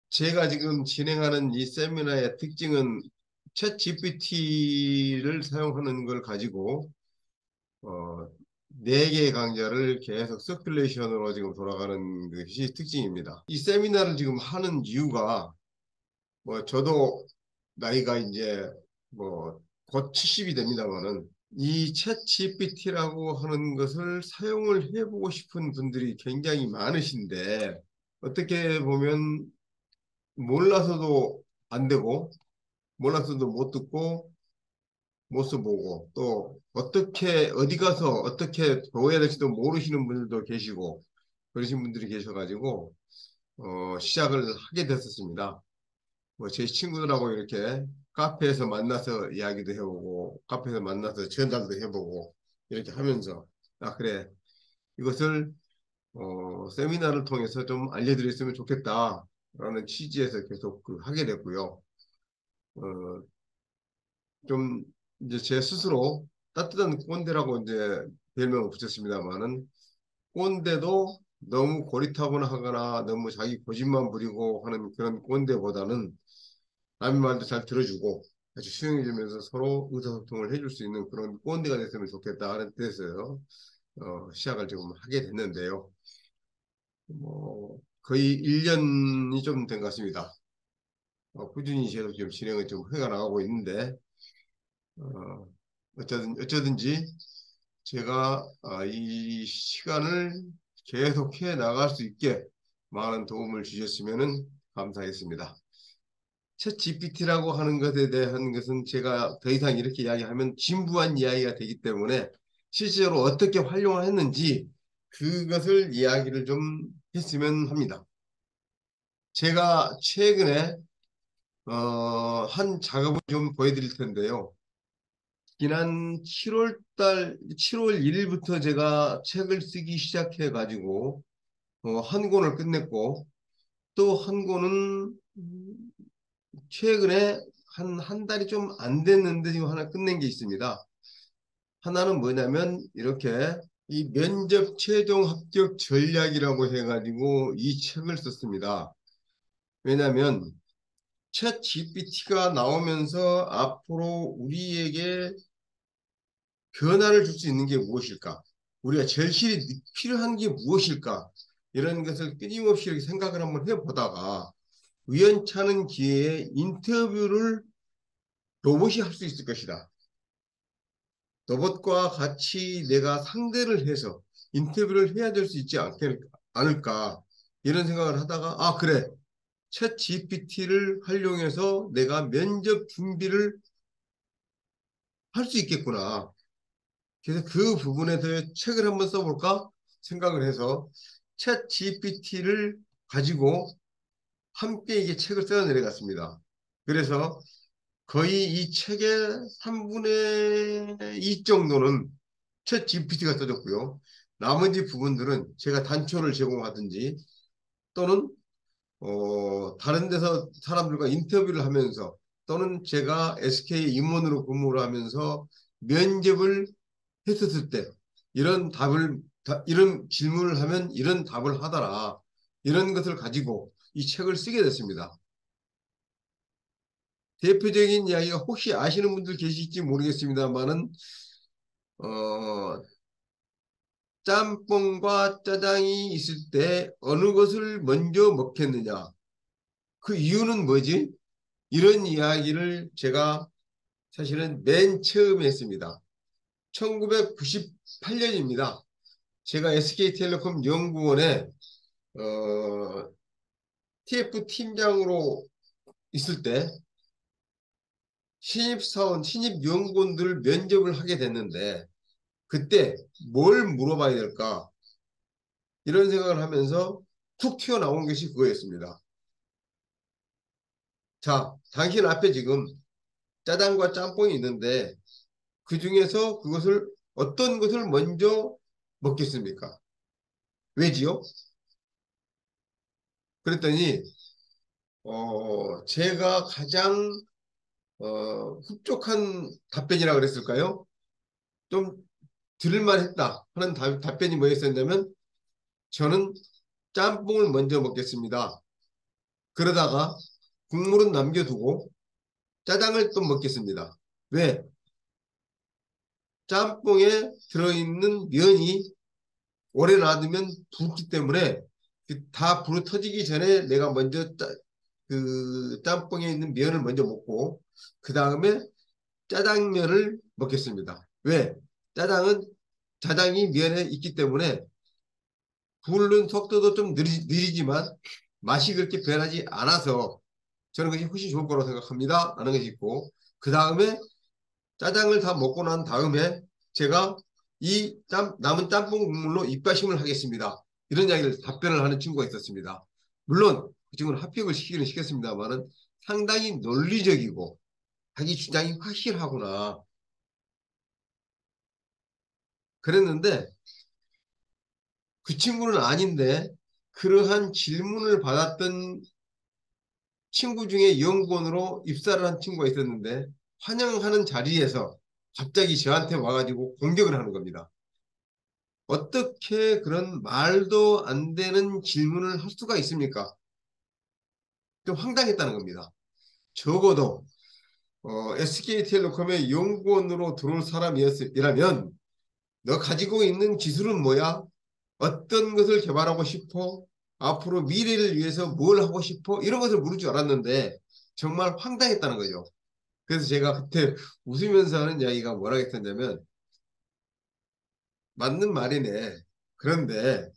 제가 지금 진행하는 이 세미나의 특징은 챗 GPT를 사용하는 걸 가지고 어, 4개의 강좌를 계속 서큘레이션으로 지금 돌아가는 것이 특징입니다. 이 세미나를 지금 하는 이유가 뭐 저도 나이가 이제 뭐 곧 70이 됩니다만은 이 챗 GPT라고 하는 것을 사용을 해보고 싶은 분들이 굉장히 많으신데 어떻게 보면 몰라서도 안 되고 몰라서도 못 듣고 못 써보고 또 어떻게 어디 가서 어떻게 배워야 될지도 모르시는 분들도 계시고 그러신 분들이 계셔가지고 시작을 하게 됐었습니다. 뭐 제 친구들하고 이렇게 카페에서 만나서 이야기도 해보고 카페에서 만나서 전달도 해보고 이렇게 하면서 아 그래 이것을 세미나를 통해서 좀 알려드렸으면 좋겠다라는 취지에서 계속 하게 됐고요. 어, 좀 이제 제 스스로 따뜻한 꼰대라고 이제 별명을 붙였습니다만은 꼰대도 너무 고리타분하거나 하거나 너무 자기 고집만 부리고 하는 그런 꼰대보다는 남의 말도 잘 들어주고 아주 수용해주면서 서로 의사소통을 해줄 수 있는 그런 꼰대가 됐으면 좋겠다 하는 뜻에서 시작을 지금 하게 됐는데요. 뭐 거의 1년이 좀 된 것 같습니다. 꾸준히 계속 지금 진행을 좀 해가 나가고 있는데 어, 어쩌든지 제가 이 시간을 계속해 나갈 수 있게 많은 도움을 주셨으면 감사하겠습니다. 챗 GPT라고 하는 것에 대한 것은 제가 더 이상 이렇게 이야기하면 진부한 이야기가 되기 때문에 실제로 어떻게 활용을 했는지 그것을 이야기를 좀 했으면 합니다. 제가 최근에 한 작업을 좀 보여드릴 텐데요. 지난 7월 1일부터 제가 책을 쓰기 시작해 가지고 한 권을 끝냈고 또 한 권은 최근에 한 달이 좀 안 됐는데 지금 하나 끝낸 게 있습니다. 하나는 뭐냐면 이렇게 이 면접 최종 합격 전략이라고 해가지고 이 책을 썼습니다. 왜냐하면 챗 GPT가 나오면서 앞으로 우리에게 변화를 줄 수 있는 게 무엇일까? 우리가 절실히 필요한 게 무엇일까? 이런 것을 끊임없이 이렇게 생각을 한번 해보다가 우연찮은 기회에 인터뷰를 로봇이 할 수 있을 것이다. 로봇과 같이 내가 상대를 해서 인터뷰를 해야 될 수 있지 않을까? 이런 생각을 하다가 아 그래 챗 GPT를 활용해서 내가 면접 준비를 할 수 있겠구나. 그래서 그 부분에 대해 책을 한번 써볼까 생각을 해서 챗 GPT를 가지고 함께 이게 책을 써 내려갔습니다. 그래서 거의 이 책의 3분의 2 정도는 챗 GPT가 써줬고요. 나머지 부분들은 제가 단초를 제공하든지 또는 다른 데서 사람들과 인터뷰를 하면서 또는 제가 SK 임원으로 근무를 하면서 면접을 했었을 때 이런 질문을 하면 이런 답을 하더라. 이런 것을 가지고 이 책을 쓰게 됐습니다. 대표적인 이야기가 혹시 아시는 분들 계실지 모르겠습니다만은 어, 짬뽕과 짜장이 있을 때 어느 것을 먼저 먹겠느냐? 그 이유는 뭐지? 이런 이야기를 제가 사실은 맨 처음에 했습니다. 1998년입니다. 제가 SK텔레콤 연구원에 TF 팀장으로 있을 때 신입사원, 신입연구원들을 면접을 하게 됐는데 그때 뭘 물어봐야 될까? 이런 생각을 하면서 툭 튀어나온 것이 그거였습니다. 자, 당신 앞에 지금 짜장과 짬뽕이 있는데 그 중에서 그것을 어떤 것을 먼저 먹겠습니까? 왜지요? 그랬더니 제가 가장 흡족한 답변이라 그랬을까요? 좀 들을만 했다 하는 답변이 뭐였었냐면 저는 짬뽕을 먼저 먹겠습니다. 그러다가 국물은 남겨두고 짜장을 또 먹겠습니다. 왜? 짬뽕에 들어있는 면이 오래 놔두면 붓기 때문에 다 불어 터지기 전에 내가 먼저 그 짬뽕에 있는 면을 먼저 먹고 그 다음에 짜장면을 먹겠습니다. 왜? 짜장은 짜장이 면에 있기 때문에 부르는 속도도 좀 느리지만 맛이 그렇게 변하지 않아서 저는 그것이 훨씬 좋을 거라고 생각합니다. 라는 것이 있고 그 다음에 짜장을 다 먹고 난 다음에 제가 이 남은 짬뽕 국물로 입가심을 하겠습니다. 이런 이야기를 답변을 하는 친구가 있었습니다. 물론 그 친구는 핫픽을 시키기는 시켰습니다만은 상당히 논리적이고 자기 주장이 확실하구나 그랬는데 그 친구는 아닌데 그러한 질문을 받았던 친구 중에 연구원으로 입사를 한 친구가 있었는데 환영하는 자리에서 갑자기 저한테 와가지고 공격을 하는 겁니다. 어떻게 그런 말도 안 되는 질문을 할 수가 있습니까? 좀 황당했다는 겁니다. 적어도 SK텔레콤의 연구원으로 들어올 사람이었으라면 너 가지고 있는 기술은 뭐야? 어떤 것을 개발하고 싶어? 앞으로 미래를 위해서 뭘 하고 싶어? 이런 것을 물을 줄 알았는데 정말 황당했다는 거죠. 그래서 제가 그때 웃으면서 하는 이야기가 뭐라 했었냐면 맞는 말이네. 그런데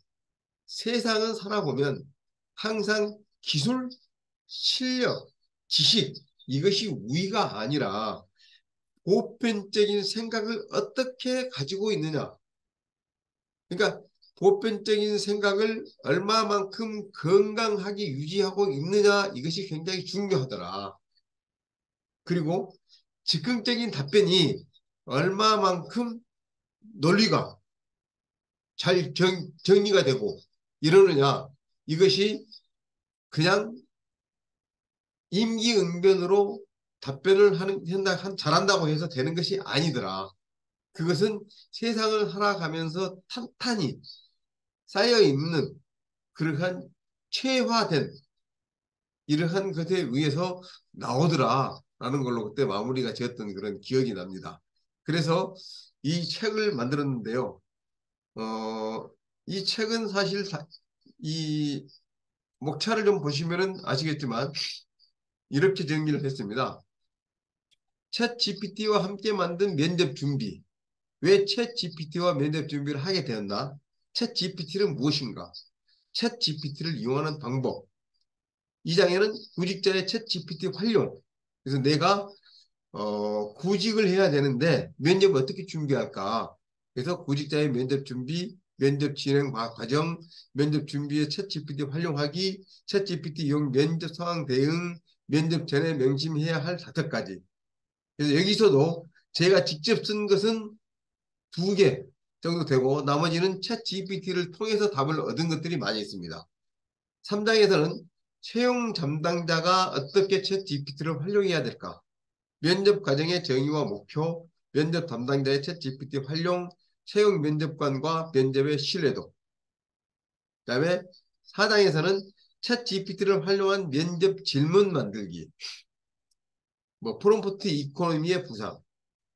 세상은 살아보면 항상 기술, 실력, 지식 이것이 우위가 아니라 보편적인 생각을 어떻게 가지고 있느냐. 그러니까 보편적인 생각을 얼마만큼 건강하게 유지하고 있느냐 이것이 굉장히 중요하더라. 그리고 즉흥적인 답변이 얼마만큼 논리가 잘 정리가 되고 이러느냐 이것이 그냥 임기응변으로 답변을 잘한다고 해서 되는 것이 아니더라. 그것은 세상을 살아가면서 탄탄히 쌓여있는 그러한 최화된 이러한 것에 의해서 나오더라 라는 걸로 그때 마무리가 지었던 그런 기억이 납니다. 그래서 이 책을 만들었는데요. 이 책은 사실 이 목차를 좀 보시면은 아시겠지만 이렇게 정리를 했습니다. 챗 GPT와 함께 만든 면접 준비. 왜 챗 GPT와 면접 준비를 하게 되었나? 챗 GPT는 무엇인가? 챗 GPT를 이용하는 방법. 이 장에는 구직자의 챗 GPT 활용. 그래서 내가 구직을 해야 되는데 면접을 어떻게 준비할까? 그래서 구직자의 면접 준비, 면접 진행 과정, 면접 준비에 챗 GPT 활용하기, 챗 GPT 이용 면접 상황 대응, 면접 전에 명심해야 할 5가지. 그래서 여기서도 제가 직접 쓴 것은 2개 정도 되고 나머지는 챗 GPT를 통해서 답을 얻은 것들이 많이 있습니다. 3장에서는 채용 담당자가 어떻게 챗 GPT를 활용해야 될까? 면접 과정의 정의와 목표, 면접 담당자의 챗 GPT 활용, 채용 면접관과 면접의 신뢰도. 그 다음에 4장에서는 챗 GPT를 활용한 면접 질문 만들기, 프롬프트 이코노미의 부상,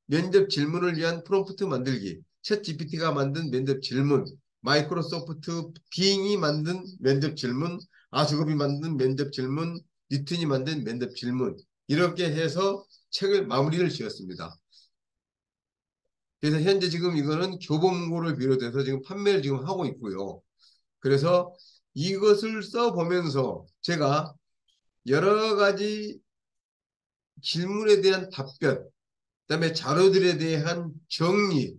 면접 질문을 위한 프롬프트 만들기, 챗 GPT가 만든 면접 질문, 마이크로소프트 빙이 만든 면접 질문, 아수급이 만든 면접 질문, 니튼이 만든 면접 질문 이렇게 해서 책을 마무리를 지었습니다. 그래서 현재 지금 이거는 교보문고를 비롯해서 지금 판매를 지금 하고 있고요. 그래서 이것을 써보면서 제가 여러 가지 질문에 대한 답변, 그다음에 자료들에 대한 정리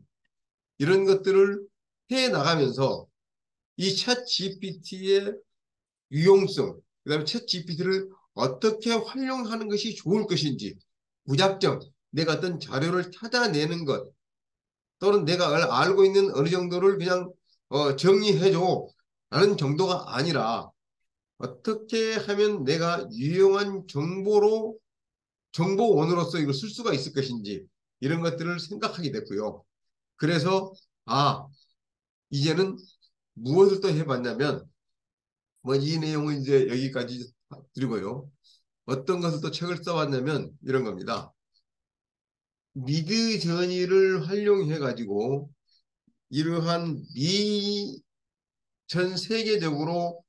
이런 것들을 해 나가면서 이 챗 GPT의 유용성, 그다음에 챗 GPT를 어떻게 활용하는 것이 좋을 것인지 무작정 내가 어떤 자료를 찾아내는 것 또는 내가 알고 있는 어느 정도를 그냥 정리해줘 라는 정도가 아니라 어떻게 하면 내가 유용한 정보원으로서 이걸 쓸 수가 있을 것인지 이런 것들을 생각하게 됐고요. 그래서 이제는 무엇을 또 해봤냐면 이 내용은 이제 여기까지 드리고요. 어떤 것을 또 책을 써왔냐면 이런 겁니다. 미드저니를 활용해 가지고 이러한 전 세계적으로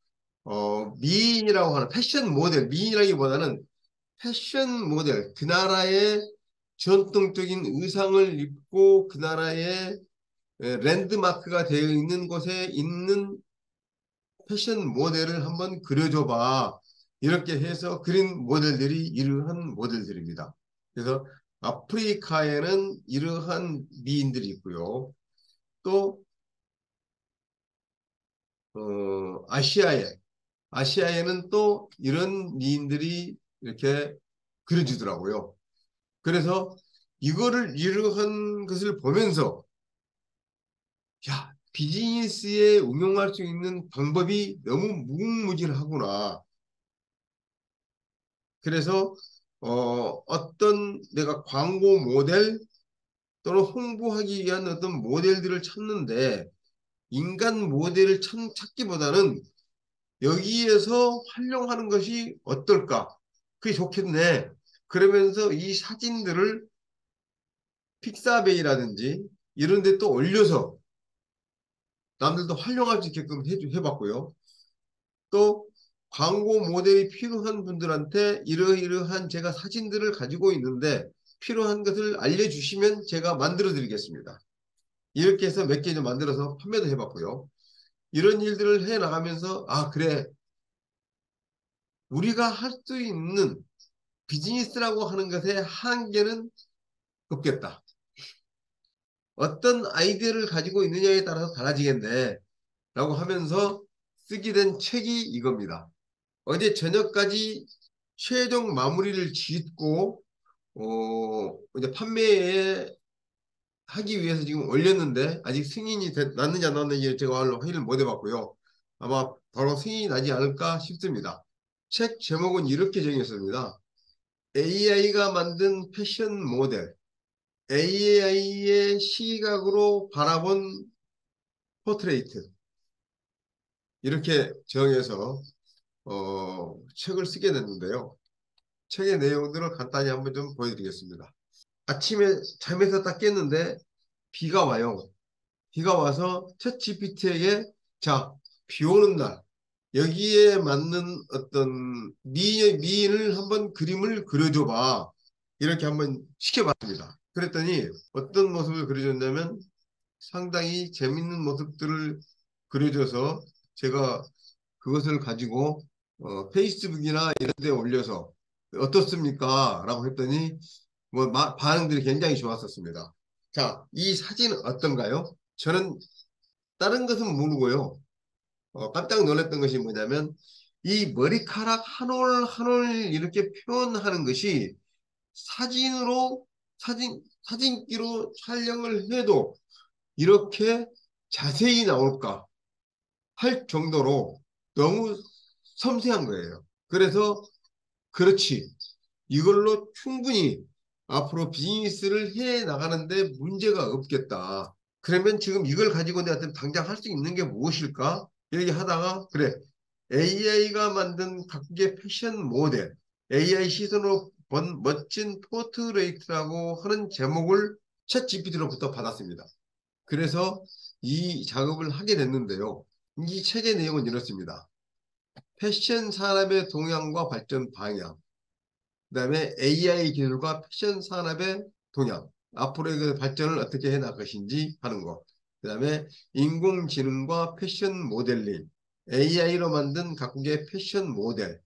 미인이라고 하는 패션 모델, 미인이라기보다는 패션 모델, 그 나라의 전통적인 의상을 입고 그 나라의 랜드마크가 되어 있는 곳에 있는 패션 모델을 한번 그려줘 봐. 이렇게 해서 그린 모델들이 이러한 모델들입니다. 그래서 아프리카에는 이러한 미인들이 있고요. 또 아시아에는 또 이런 미인들이 이렇게 그려주더라고요. 그래서 이거를 이러한 것을 보면서 야, 비즈니스에 응용할 수 있는 방법이 너무 무궁무진하구나. 그래서 어떤 내가 광고 모델 또는 홍보하기 위한 어떤 모델들을 찾는데 인간 모델을 찾기보다는 여기에서 활용하는 것이 어떨까? 그게 좋겠네. 그러면서 이 사진들을 픽사베이라든지 이런 데 또 올려서 남들도 활용할 수 있게끔 해봤고요. 또 광고 모델이 필요한 분들한테 이러이러한 제가 사진들을 가지고 있는데 필요한 것을 알려주시면 제가 만들어 드리겠습니다. 이렇게 해서 몇 개 좀 만들어서 판매도 해봤고요. 이런 일들을 해 나가면서 아 그래 우리가 할 수 있는 비즈니스라고 하는 것의 한계는 없겠다. 어떤 아이디어를 가지고 있느냐에 따라서 달라지겠네 라고 하면서 쓰게 된 책이 이겁니다. 어제 저녁까지 최종 마무리를 짓고 이제 판매에 하기 위해서 지금 올렸는데 아직 승인이 났는지 안 났는지 제가 오늘 확인을 못 해봤고요. 아마 바로 승인이 나지 않을까 싶습니다. 책 제목은 이렇게 정했습니다. AI가 만든 패션 모델, AI의 시각으로 바라본 포트레이트 이렇게 정해서 책을 쓰게 됐는데요. 책의 내용들을 간단히 한번 좀 보여드리겠습니다. 아침에 잠에서 딱 깼는데 비가 와요. 비가 와서 챗 GPT에게 자, 비 오는 날 여기에 맞는 어떤 미인을 한번 그림을 그려줘봐. 이렇게 한번 시켜봤습니다. 그랬더니 어떤 모습을 그려줬냐면 상당히 재밌는 모습들을 그려줘서 제가 그것을 가지고 페이스북이나 이런 데 올려서 어떻습니까? 라고 했더니 뭐 반응들이 굉장히 좋았었습니다. 자, 이 사진은 어떤가요? 저는 다른 것은 모르고요. 깜짝 놀랐던 것이 뭐냐면 이 머리카락 한 올 한 올 이렇게 표현하는 것이 사진으로 사진기로 촬영을 해도 이렇게 자세히 나올까 할 정도로 너무 섬세한 거예요. 그래서 그렇지. 이걸로 충분히 앞으로 비즈니스를 해 나가는데 문제가 없겠다. 그러면 지금 이걸 가지고 내가 당장 할 수 있는 게 무엇일까? 이렇게 하다가 그래 AI가 만든 각국의 패션 모델 AI 시선으로 본 멋진 포트레이트라고 하는 제목을 챗 GPT로부터 받았습니다. 그래서 이 작업을 하게 됐는데요. 이 책의 내용은 이렇습니다. 패션 산업의 동향과 발전 방향, 그다음에 AI 기술과 패션 산업의 동향, 앞으로의 그 발전을 어떻게 해나갈 것인지 하는 것, 그다음에 인공지능과 패션 모델링, AI로 만든 각국의 패션 모델이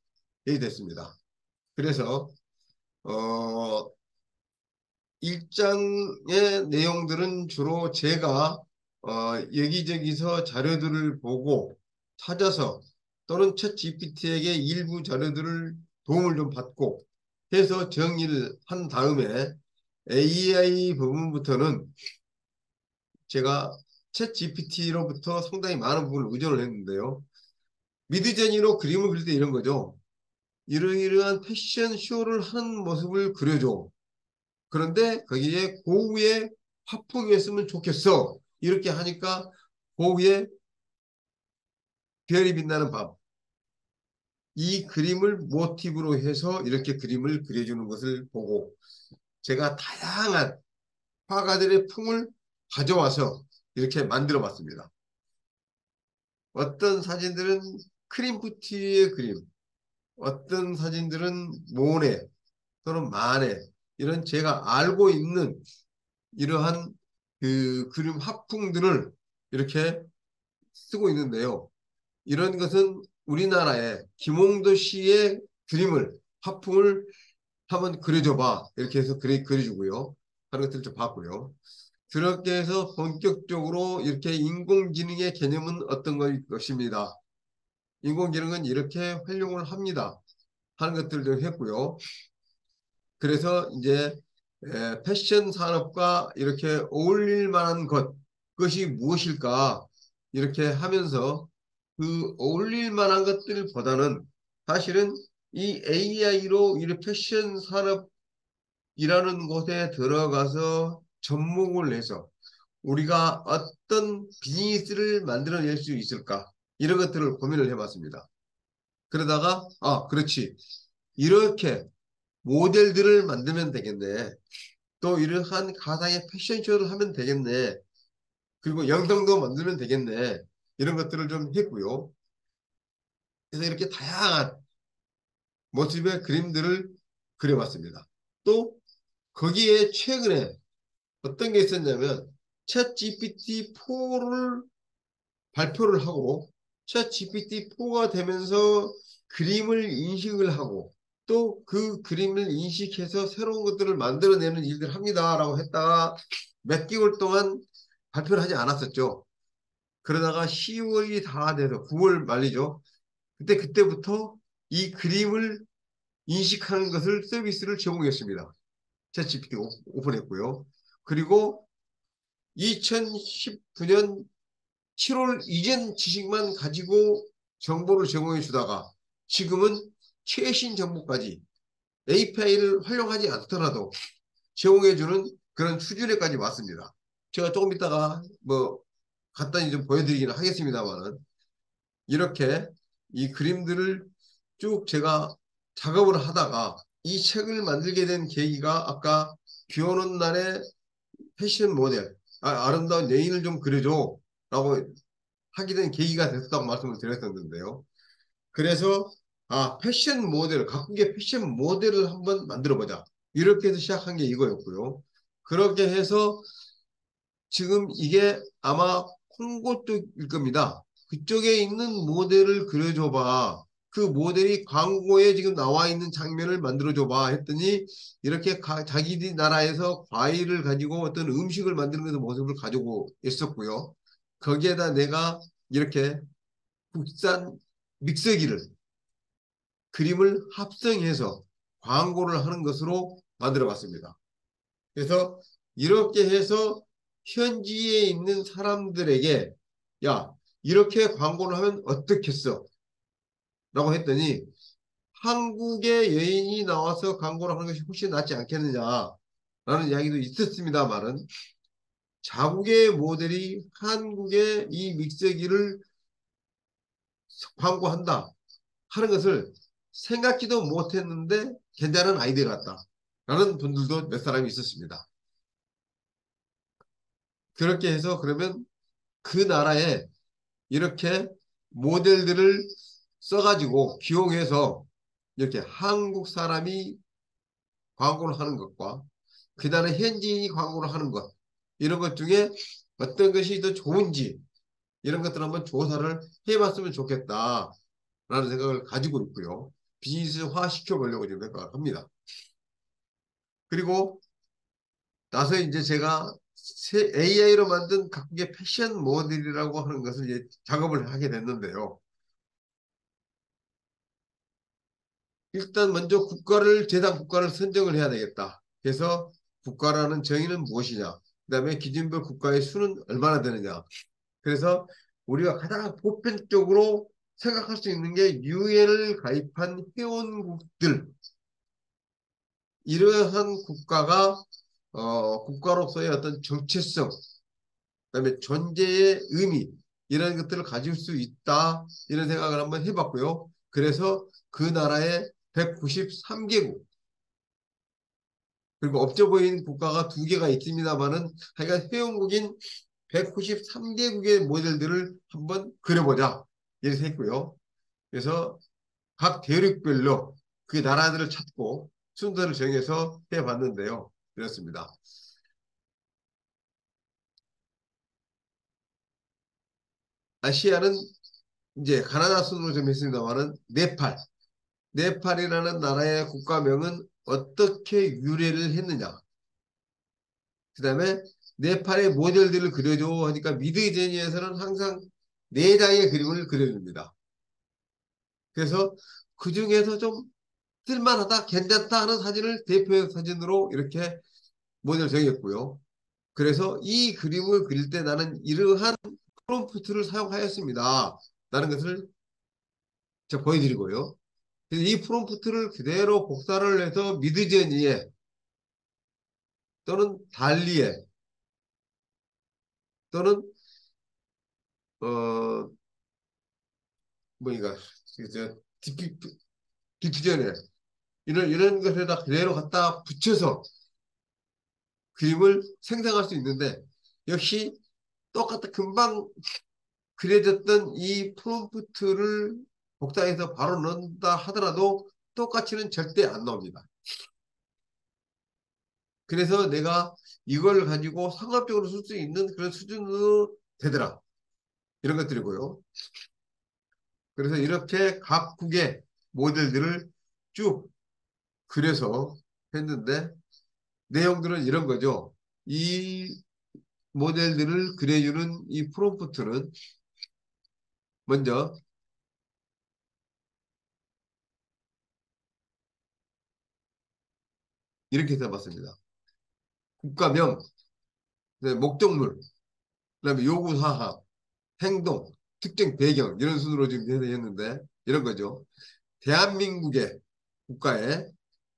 됐습니다. 그래서 어, 일장의 내용들은 주로 제가 여기저기서 자료들을 보고 찾아서 또는 챗 GPT에게 일부 자료들을 도움을 좀 받고 해서 정리를 한 다음에 AI 부분부터는 제가 챗 GPT로부터 상당히 많은 부분을 의존을 했는데요. 미드저니로 그림을 그릴 때 이런 거죠. 이러이러한 패션 쇼를 하는 모습을 그려줘. 그런데 거기에 고우의 화풍이었으면 좋겠어. 이렇게 하니까 고우의 별이 빛나는 밤. 이 그림을 모티브로 해서 이렇게 그림을 그려주는 것을 보고 제가 다양한 화가들의 품을 가져와서 이렇게 만들어 봤습니다. 어떤 사진들은 크림푸티의 그림, 어떤 사진들은 모네 또는 마네 이런 제가 알고 있는 이러한 그 그림 화풍들을 이렇게 쓰고 있는데요. 이런 것은 우리나라의 김홍도 씨의 그림을 화풍을 한번 그려줘봐 이렇게 해서 그려주고요. 하는 것들을 좀 봤고요. 그렇게 해서 본격적으로 이렇게 인공지능의 개념은 어떤 것입니다. 인공지능은 이렇게 활용을 합니다. 하는 것들도 했고요. 그래서 이제 패션 산업과 이렇게 어울릴 만한 그것이 무엇일까 이렇게 하면서 그 어울릴 만한 것들보다는 사실은 이 AI로 이 패션 산업이라는 곳에 들어가서 접목을 해서 우리가 어떤 비즈니스를 만들어낼 수 있을까 이런 것들을 고민을 해봤습니다. 그러다가 그렇지 이렇게 모델들을 만들면 되겠네. 또 이러한 가상의 패션쇼를 하면 되겠네. 그리고 영상도 만들면 되겠네. 이런 것들을 좀 했고요. 그래서 이렇게 다양한 모습의 그림들을 그려봤습니다. 또 거기에 최근에 어떤 게 있었냐면 챗 GPT-4를 발표를 하고 챗 GPT-4가 되면서 그림을 인식을 하고 또 그 그림을 인식해서 새로운 것들을 만들어내는 일들을 합니다라고 했다가 몇 개월 동안 발표를 하지 않았었죠. 그러다가 10월이 다 돼서 9월 말이죠. 그때부터 이 그림을 인식하는 것을 서비스를 제공했습니다. 챗 GPT 오픈했고요. 그리고 2019년 7월 이전 지식만 가지고 정보를 제공해 주다가 지금은 최신 정보까지 API를 활용하지 않더라도 제공해주는 그런 수준에까지 왔습니다. 제가 조금 이따가 뭐 간단히 좀 보여드리기는 하겠습니다만은 이렇게 이 그림들을 쭉 제가 작업을 하다가 이 책을 만들게 된 계기가 아까 비 오는 날에 패션 모델 아름다운 여인을 좀 그려줘 라고 하게 된 계기가 됐다고 말씀을 드렸었는데요. 그래서 패션 모델, 각국의 패션 모델을 한번 만들어 보자. 이렇게 해서 시작한 게 이거였고요. 그렇게 해서 지금 이게 아마 홍보 쪽일 겁니다. 그쪽에 있는 모델을 그려줘봐. 그 모델이 광고에 지금 나와 있는 장면을 만들어줘봐 했더니 이렇게 자기 나라에서 과일을 가지고 어떤 음식을 만드는 것의 모습을 가지고 있었고요. 거기에다 내가 이렇게 국산 믹서기를 그림을 합성해서 광고를 하는 것으로 만들어 봤습니다. 그래서 이렇게 해서 현지에 있는 사람들에게 야 이렇게 광고를 하면 어떻겠어? 라고 했더니 한국의 여인이 나와서 광고를 하는 것이 훨씬 낫지 않겠느냐 라는 이야기도 있었습니다만은 자국의 모델이 한국의 이 믹서기를 광고한다 하는 것을 생각지도 못했는데 괜찮은 아이디어 같다 라는 분들도 몇 사람이 있었습니다. 그렇게 해서 그러면 그 나라에 이렇게 모델들을 써가지고 기용해서 이렇게 한국 사람이 광고를 하는 것과 그 나라 현지인이 광고를 하는 것 이런 것 중에 어떤 것이 더 좋은지 이런 것들을 한번 조사를 해봤으면 좋겠다라는 생각을 가지고 있고요. 비즈니스화 시켜보려고 지금 생각을 합니다. 그리고 나서 이제 제가 AI로 만든 각국의 패션 모델이라고 하는 것을 이제 작업을 하게 됐는데요. 일단 먼저 제당 국가를 선정을 해야 되겠다. 그래서 국가라는 정의는 무엇이냐. 그다음에 기준별 국가의 수는 얼마나 되느냐. 그래서 우리가 가장 보편적으로 생각할 수 있는 게 유엔을 가입한 회원국들 이러한 국가가 국가로서의 어떤 정체성, 그다음에 존재의 의미 이런 것들을 가질 수 있다 이런 생각을 한번 해봤고요. 그래서 그 나라의 193개국, 그리고 없어 보이는 국가가 두 개가 있습니다만은 하여간 회원국인 193개국의 모델들을 한번 그려보자. 이렇게 했고요. 그래서 각 대륙별로 그 나라들을 찾고 순서를 정해서 해봤는데요. 이렇습니다. 아시아는 이제 가나다 순으로 좀 했습니다만은 네팔이라는 나라의 국가명은 어떻게 유래를 했느냐. 그 다음에 네팔의 모델들을 그려줘 하니까 미드제니에서는 항상 네 장의 그림을 그려줍니다. 그래서 그 중에서 좀 쓸만하다, 괜찮다 하는 사진을 대표 사진으로 이렇게 모델을 정했고요. 그래서 이 그림을 그릴 때 나는 이러한 프롬프트를 사용하였습니다. 라는 것을 제가 보여드리고요. 이 프롬프트를 그대로 복사를 해서 미드저니에 또는 달리에 또는 어 뭐이가 디퓨전에 이런 것에다 그대로 갖다 붙여서 그림을 생성할 수 있는데 역시 똑같다 금방 그려졌던 이 프롬프트를 복사해서 바로 넣는다 하더라도 똑같이는 절대 안 나옵니다. 그래서 내가 이걸 가지고 상업적으로 쓸 수 있는 그런 수준으로 되더라. 이런 것들이고요. 그래서 이렇게 각국의 모델들을 쭉 그려서 했는데 내용들은 이런 거죠. 이 모델들을 그려주는 이 프롬프트는 먼저 이렇게 써봤습니다. 국가명, 그다음에 목적물, 그다음에 요구사항, 행동, 특정 배경 이런 순으로 지금 했는데 이런 거죠. 대한민국의 국가의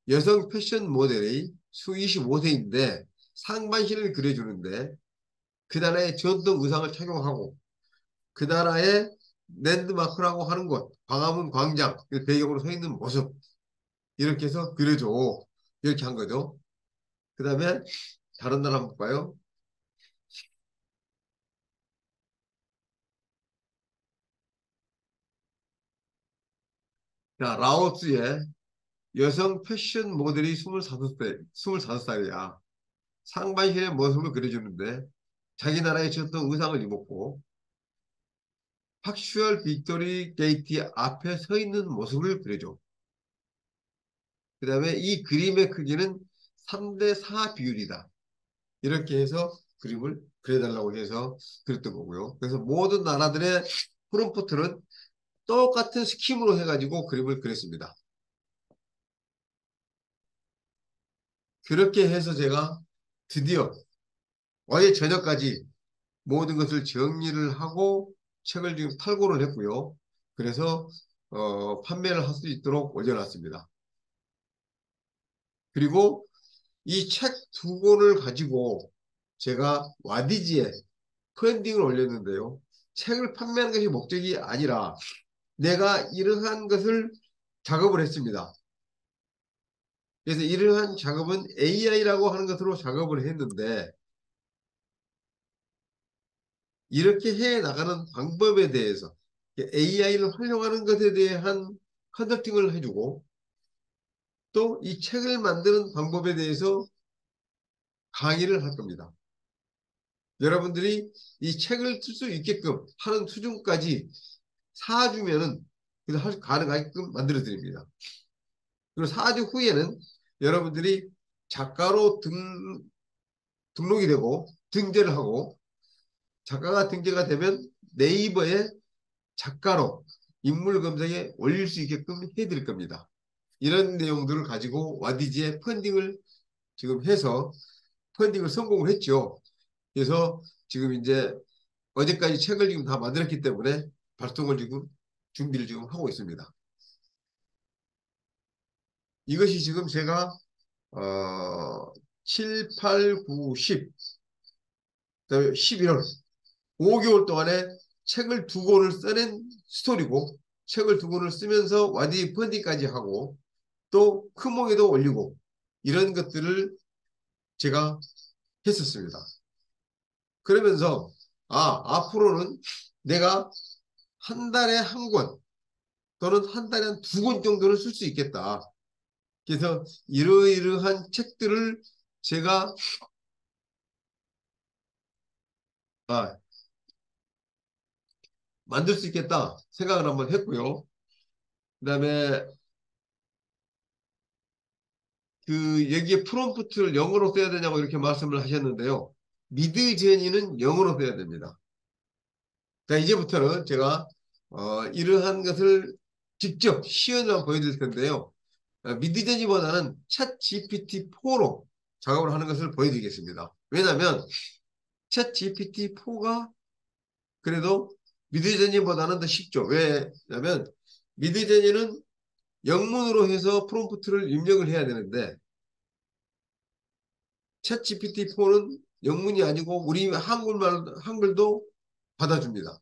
여성 패션 모델이 수 25세인데 상반신을 그려주는데 그 나라의 전통 의상을 착용하고 그 나라의 랜드마크라고 하는 곳, 광화문 광장 배경으로 서 있는 모습 이렇게 해서 그려줘. 이렇게 한 거죠. 그 다음에 다른 나라 한번 볼까요? 자, 라오스의 여성 패션 모델이 25살이야. 상반신의 모습을 그려주는데 자기 나라의 전통 의상을 입었고 팍슈얼 빅토리 게이트 앞에 서 있는 모습을 그려줘. 그 다음에 이 그림의 크기는 3대4 비율이다. 이렇게 해서 그림을 그려달라고 해서 그렸던 거고요. 그래서 모든 나라들의 프롬프트는 똑같은 스킴으로 해가지고 그림을 그렸습니다. 그렇게 해서 제가 드디어 어제 저녁까지 모든 것을 정리를 하고 책을 지금 탈고를 했고요. 그래서 판매를 할 수 있도록 올려놨습니다. 그리고 이 책 두 권을 가지고 제가 와디지에 펀딩을 올렸는데요. 책을 판매하는 것이 목적이 아니라 내가 이러한 것을 작업을 했습니다. 그래서 이러한 작업은 AI라고 하는 것으로 작업을 했는데 이렇게 해 나가는 방법에 대해서 AI를 활용하는 것에 대한 컨설팅을 해주고 또 이 책을 만드는 방법에 대해서 강의를 할 겁니다. 여러분들이 이 책을 쓸 수 있게끔 하는 수준까지 사주면은 가능하게끔 만들어 드립니다. 그리고 4주 후에는 여러분들이 작가로 등록이 되고 등재를 하고 작가가 등재가 되면 네이버에 작가로 인물 검색에 올릴 수 있게끔 해드릴 겁니다. 이런 내용들을 가지고 와디지에 펀딩을 지금 해서 펀딩을 성공을 했죠. 그래서 지금 이제 어제까지 책을 지금 다 만들었기 때문에 발송을 지금 준비를 지금 하고 있습니다. 이것이 지금 제가 7, 8, 9, 10, 그다음에 11월 5개월 동안에 책을 두 권을 써낸 스토리고 책을 두 권을 쓰면서 와디 펀딩까지 하고 또 크몽에도 올리고 이런 것들을 제가 했었습니다. 그러면서 앞으로는 내가 한 달에 한 권 또는 한 달에 한 두 권 정도는 쓸 수 있겠다. 그래서 이러이러한 책들을 제가 아, 만들 수 있겠다 생각을 한번 했고요. 그다음에 여기에 프롬프트를 영어로 써야 되냐고 이렇게 말씀을 하셨는데요. 미드제니는 영어로 써야 됩니다. 자, 이제부터는 제가 이러한 것을 직접 시연을 보여드릴 텐데요. 미드제니보다는 챗 GPT-4로 작업을 하는 것을 보여드리겠습니다. 왜냐하면 챗 GPT-4가 그래도 미드제니보다는 더 쉽죠. 왜냐하면 미드제니는 영문으로 해서 프롬프트를 입력을 해야 되는데 챗 GPT-4는 영문이 아니고 우리 한글도 받아줍니다.